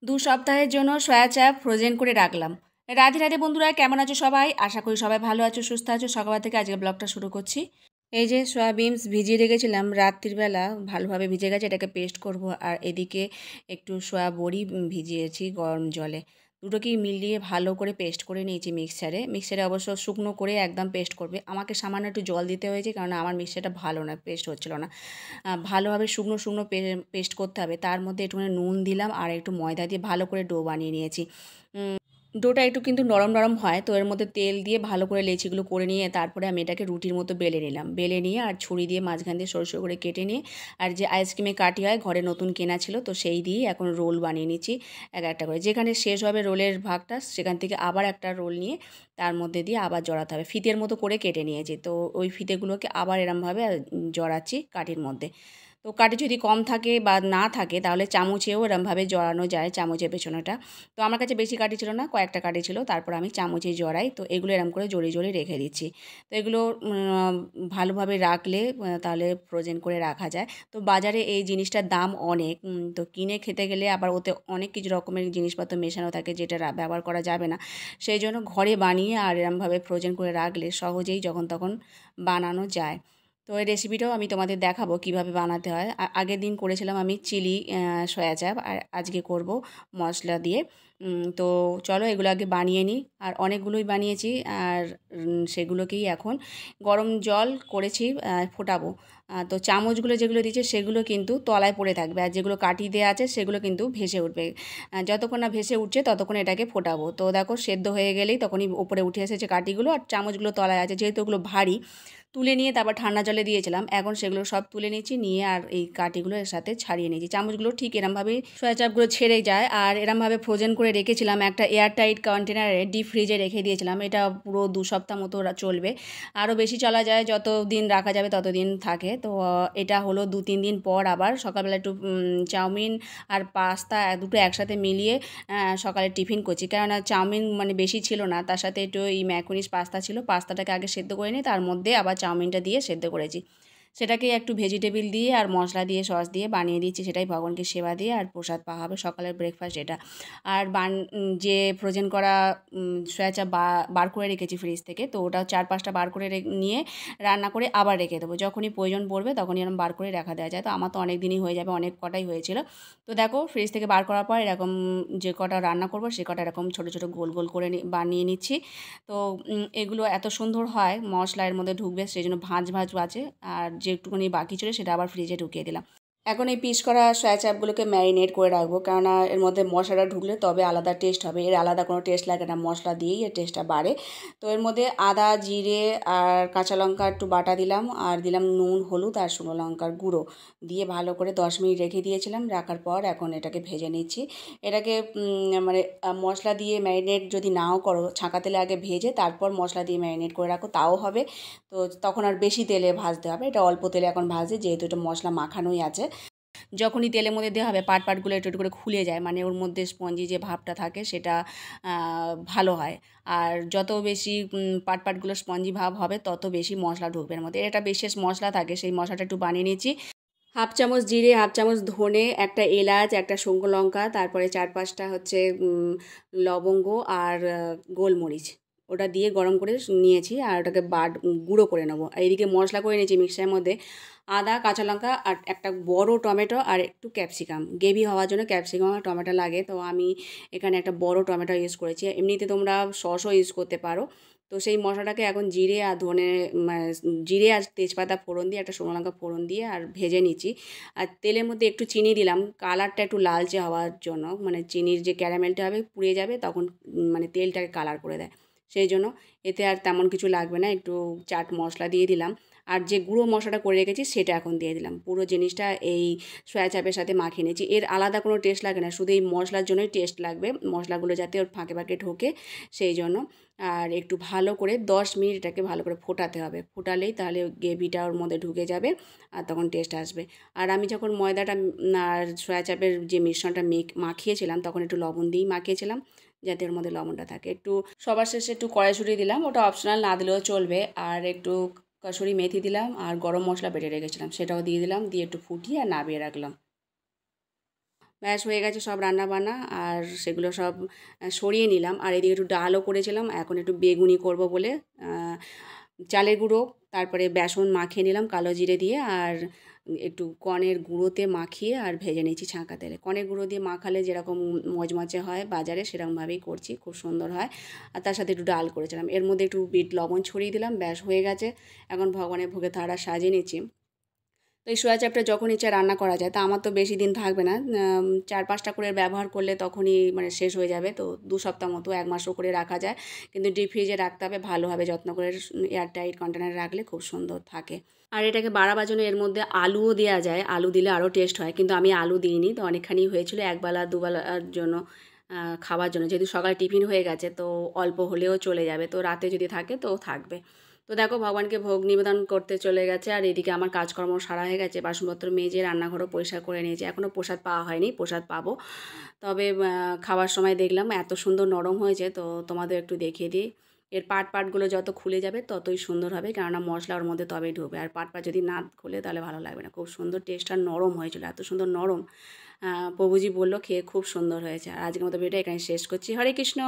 2 সপ্তাহের জন্য সয়া চাপ ফ্রোজেন করে রাখলাম। রাধে রাধে বন্ধুরা, কেমন আছো সবাই? আশা করি সবাই ভালো আছো, সুস্থ আছো। সকাল থেকে আজকে ব্লগটা শুরু করছি। এই যে সয়াবিনস ভিজিয়ে রেখেছিলাম রাত্রিবেলা, ভালোভাবে ভিজে গেছে, এটাকে পেস্ট করব। আর এদিকে একটু সয়া বড়ি ভিজিয়েছি গরম জলে, দুটোকেই মিলিয়ে ভালো করে পেস্ট করে নিয়েছি মিক্সচারে অবশ্য শুকনো করে একদম পেস্ট করবে। আমাকে সামান্য একটু জল দিতে হয়েছে, কারণ আমার মিক্সচারটা ভালো না, পেস্ট হচ্ছিল না। ভালোভাবে শুকনো শুকনো পেস্ট করতে হবে। তার মধ্যে একটুখানি নুন দিলাম আর একটু ময়দা দিয়ে ভালো করে ডো বানিয়ে নিয়েছি। ডোটা একটু কিন্তু নরম নরম হয়, তো এর মধ্যে তেল দিয়ে ভালো করে লেচিগুলো করে নিয়ে তারপরে আমি এটাকে রুটির মতো বেলে নিলাম। বেলে নিয়ে আর ছুরি দিয়ে মাঝখান দিয়ে সরু সরু করে কেটে নিয়ে, আর যে আইসক্রিমের কাঠি হয় ঘরে নতুন কেনা ছিল, তো সেই দিয়ে এখন রোল বানিয়ে নিচ্ছি একটা করে। যেখানে শেষ হবে রোলের ভাগটা, সেখান থেকে আবার একটা রোল নিয়ে তার মধ্যে দিয়ে আবার জড়াতে হবে। ফিতের মতো করে কেটে নিয়েছি, তো ওই ফিতেগুলোকে আবার এরমভাবে জড়াচ্ছি কাঠির মধ্যে। তো কাঠি যদি কম থাকে বা না থাকে তাহলে চামচেও এরমভাবে জড়ানো যায়, চামচের পেছনেটা। তো আমার কাছে বেশি কাঠি ছিল না, কয়েকটা কাঠি ছিল, তারপর আমি চামচে জড়াই। তো এগুলো এরম করে জড়িয়ে জড়িয়ে রেখে দিচ্ছি। তো এগুলো ভালোভাবে রাখলে তাহলে ফ্রোজেন করে রাখা যায়। তো বাজারে এই জিনিসটার দাম অনেক, তো কিনে খেতে গেলে আবার ওতে অনেক কিছু রকমের জিনিসপত্র মেশানো থাকে, যেটা ব্যবহার করা যাবে না। সেই জন্য ঘরে বানিয়ে আর এরমভাবে ফ্রোজেন করে রাখলে সহজেই যখন তখন বানানো যায়। তো এই রেসিপিটাও আমি তোমাদের দেখাবো কিভাবে বানাতে হয়। আগের দিন করেছিলাম আমি চিলি সয়া চাপ, আর আজকে করব মশলা দিয়ে। তো চলো এগুলো আগে বানিয়ে নিই। আর অনেকগুলোই বানিয়েছি, আর সেগুলোকেই এখন গরম জল করেছি ফোটাবো। তো চামচগুলো যেগুলো দিয়েছে সেগুলো কিন্তু তলায় পড়ে থাকবে, আর যেগুলো কাঠি দেওয়া আছে সেগুলো কিন্তু ভেসে উঠবে। যতক্ষণ না ভেসে উঠছে ততক্ষণ এটাকে ফোটাবো। তো দেখো সেদ্ধ হয়ে গেলেই তখনই উপরে উঠে এসেছে কাঠিগুলো, আর চামচগুলো তলায় আছে, যেহেতু ওগুলো ভারী তুলে নিয়ে তারপর ঠান্ডা জলে দিয়েছিলাম। এখন সেগুলো সব তুলে নিচ্ছি, নিয়ে আর এই কাঠিগুলো এর সাথে ছাড়িয়ে নিয়েছি। চামচগুলো ঠিক এরমভাবেই সয়া চাপগুলো ছেড়ে যায়। আর এরমভাবে ফ্রোজেন করে রেখেছিলাম একটা এয়ারটাইট কন্টেনারে, ডিপ ফ্রিজে রেখে দিয়েছিলাম। এটা পুরো 2 সপ্তাহ মতো চলবে, আরও বেশি চলা যায়, যত দিন রাখা যাবে তত দিন থাকে। তো এটা হলো 2-3 দিন পর আবার সকালবেলা একটু চাউমিন আর পাস্তা দুটো একসাথে মিলিয়ে সকালে টিফিন করছি। কেননা চাউমিন মানে বেশি ছিল না, তার সাথে একটু এই ম্যাকোনিস পাস্তা ছিল, পাস্তাটাকে আগে সেদ্ধ করে নিয়ে তার মধ্যে আবার চাউমিনটা দিয়ে সেদ্ধ করেছি। সেটাকে একটু ভেজিটেবিল দিয়ে আর মশলা দিয়ে সস দিয়ে বানিয়ে দিচ্ছি, সেটাই ভগবানকে সেবা দিয়ে আর প্রসাদ পাওয়া হবে। সকালের ব্রেকফাস্ট এটা। আর যে ফ্রোজেন করা সয়া চাপ বার করে রেখেছি ফ্রিজ থেকে, তো ওটা 4-5টা বার করে নিয়ে রান্না করে আবার রেখে দেবো। যখনই প্রয়োজন পড়বে তখনই এরকম বার করে রাখা দেওয়া যায়। তো আমার তো অনেক দিনই হয়ে যাবে, অনেক কটাই হয়েছিল। তো দেখো ফ্রিজ থেকে বার করার পর এরকম যে কটা রান্না করবো সে কটা এরকম ছোটো ছোটো গোল গোল করে বানিয়ে নিচ্ছি। তো এগুলো এত সুন্দর হয়, মশলা এর মধ্যে ঢুকবে সেই জন্য ভাঁজ ভাঁজ আছে। আর যে একটুখানি বাকি ছিল সেটা আবার ফ্রিজে ঢুকিয়ে দিলাম। এখন এই পিস করা সয়া চাপগুলোকে ম্যারিনেট করে রাখবো, কেননা এর মধ্যে মশলাটা ঢুকলে তবে আলাদা টেস্ট হবে, এর আলাদা কোনো টেস্ট লাগে না, মশলা দিয়েই এর টেস্টটা বাড়ে। তো এর মধ্যে আদা, জিরে আর কাঁচা লঙ্কা একটু বাটা দিলাম, আর দিলাম নুন, হলুদ আর শুকনো লঙ্কার গুঁড়ো দিয়ে ভালো করে 10 মিনিট রেখে দিয়েছিলাম। রাখার পর এখন এটাকে ভেজে নিচ্ছি। এটাকে মানে মশলা দিয়ে ম্যারিনেট যদি নাও করো, ছাঁকা তেলে আগে ভেজে তারপর মশলা দিয়ে ম্যারিনেট করে রাখো, তাও হবে। তো তখন আর বেশি তেলে ভাজতে হবে, এটা অল্প তেলে এখন ভাজে, যেহেতু এটা মশলা মাখানোই আছে। যখনই তেলের মধ্যে দেওয়া হবে পাটগুলো একটু একটু করে খুলে যায়, মানে ওর মধ্যে স্পঞ্জি যে ভাবটা থাকে সেটা ভালো হয়। আর যত বেশি পাটগুলো স্পঞ্জি ভাব হবে তত বেশি মশলা ঢুকবে এর মধ্যে। এটা বিশেষ মশলা থাকে, সেই মশলাটা একটু বানিয়ে নিয়েছি। 1/2 চামচ জিরে, 1/2 চামচ ধনে, একটা এলাচ, একটা শুকনো লঙ্কা, তারপরে 4-5টা হচ্ছে লবঙ্গ আর গোলমরিচ, ওটা দিয়ে গরম করে নিয়েছি। আর ওটাকে গুঁড়ো করে নেবো। আর এদিকে মশলা করে নিয়েছি মিক্সারের মধ্যে আদা, কাঁচা লঙ্কা আর একটা বড় টমেটো আর একটু ক্যাপসিকাম। গ্রেভি হওয়ার জন্য ক্যাপসিকাম আর টমেটো লাগে, তো আমি এখানে একটা বড় টমেটো ইউজ করেছি। এমনিতে তোমরা সসও ইউজ করতে পারো। তো সেই মশলাটাকে এখন জিরে আর ধনে, জিরে আর তেজপাতা ফোড়ন দিয়ে, একটা শুকনো লঙ্কা ফোড়ন দিয়ে আর ভেজে নিচ্ছি। আর তেলের মধ্যে একটু চিনি দিলাম, কালারটা একটু লালচে হওয়ার জন্য, মানে চিনির যে ক্যারামেলটা হবে পুড়ে যাবে তখন, মানে তেলটাকে কালার করে দেয় সেই জন্য। এতে আর তেমন কিছু লাগবে না, একটু চাট মশলা দিয়ে দিলাম। আর যে গুঁড়ো মশলাটা করে রেখেছি সেটা এখন দিয়ে দিলাম। পুরো জিনিসটা এই সয়া চাপের সাথে মাখিয়ে নিয়েছি। এর আলাদা কোনো টেস্ট লাগে না, শুধু এই মশলার জন্যই টেস্ট লাগবে, মশলাগুলো যাতে ওর ফাঁকে ফাঁকে ঢোকে সেই জন্য। আর একটু ভালো করে 10 মিনিট এটাকে ভালো করে ফোটাতে হবে, ফোটালেই তাহলে গ্রেভিটা ওর মধ্যে ঢুকে যাবে আর তখন টেস্ট আসবে। আর আমি যখন ময়দাটা আর সয়া চাপের যে মিশ্রণটা মাখিয়েছিলাম তখন একটু লবণ দিয়েই মাখিয়েছিলাম, যাতে ওর মধ্যে লবণটা থাকে। একটু সবার শেষে একটু কড়াইশুঁটি দিলাম, ওটা অপশনাল, না দিলেও চলবে। আর একটু কসুরি মেথি দিলাম, আর গরম মশলা বেটে রেখেছিলাম সেটাও দিয়ে দিলাম, দিয়ে একটু ফুটিয়ে আর নামিয়ে রাখলাম। ব্যাস হয়ে গেছে সব রান্না বান্না, আর সেগুলো সব সরিয়ে নিলাম। আর এদিকে একটু ডালও করেছিলাম, এখন একটু বেগুনি করব বলে চালের গুঁড়ো তারপরে বেসন মাখিয়ে নিলাম কালো জিরে দিয়ে, আর একটু কর্নের গুঁড়োতে মাখিয়ে আর ভেজে নিয়েছি ছাঁকা তেলে। কর্নের গুঁড়ো দিয়ে মাখালে যেরকম মচমচে হয় বাজারে সেরকমভাবেই করছি, খুব সুন্দর হয়। আর তার সাথে একটু ডাল করেছিলাম, এর মধ্যে একটু বিট লবণ ছড়িয়ে দিলাম, ব্যাস হয়ে গেছে। এখন ভগবানের ভোগে থালা সাজিয়ে নিচ্ছি। তো এই সোয়া চাপটা যখন ইচ্ছা রান্না করা যায়, তা আমার তো বেশি দিন থাকবে না, 4-5টা করে ব্যবহার করলে তখনই মানে শেষ হয়ে যাবে। তো 2 সপ্তাহ মতো 1 মাসও করে রাখা যায়, কিন্তু ডিপ ফ্রিজে রাখতে হবে ভালোভাবে যত্ন করে, এয়ারটাইট কন্টেনারে রাখলে খুব সুন্দর থাকে। আর এটাকে বাড়াবার জন্য এর মধ্যে আলুও দেওয়া যায়, আলু দিলে আরও টেস্ট হয়, কিন্তু আমি আলু দিইনি। তো অনেকখানি হয়েছিল, একবেলা দুবেলার জন্য খাওয়ার জন্য, যেহেতু সকালে টিফিন হয়ে গেছে তো অল্প হলেও চলে যাবে, তো রাতে যদি থাকে তো থাকবে। তো দেখো ভগবানকে ভোগ নিবেদন করতে চলে গেছে, আর এদিকে আমার কাজকর্ম সারা হয়ে গেছে, বাসনপত্র মেজে রান্নাঘরও পরিষ্কার করে নিয়েছি। এখনও প্রসাদ পাওয়া হয়নি, প্রসাদ পাবো। তবে খাওয়ার সময় দেখলাম এত সুন্দর নরম হয়েছে, তো তোমাদের একটু দেখিয়ে দিই। এর পাটগুলো যত খুলে যাবে ততই সুন্দর হবে, কেননা মশলা ওর মধ্যে তবেই ঢুকবে। আর পাট যদি না খুলে তাহলে ভালো লাগবে না। খুব সুন্দর টেস্ট আর নরম হয়েছিল, এত সুন্দর নরম। প্রভুজি বললো খেয়ে খুব সুন্দর হয়েছে। আর আজকের মতো ভিডিওটা এখানে শেষ করছি। হরে কৃষ্ণ।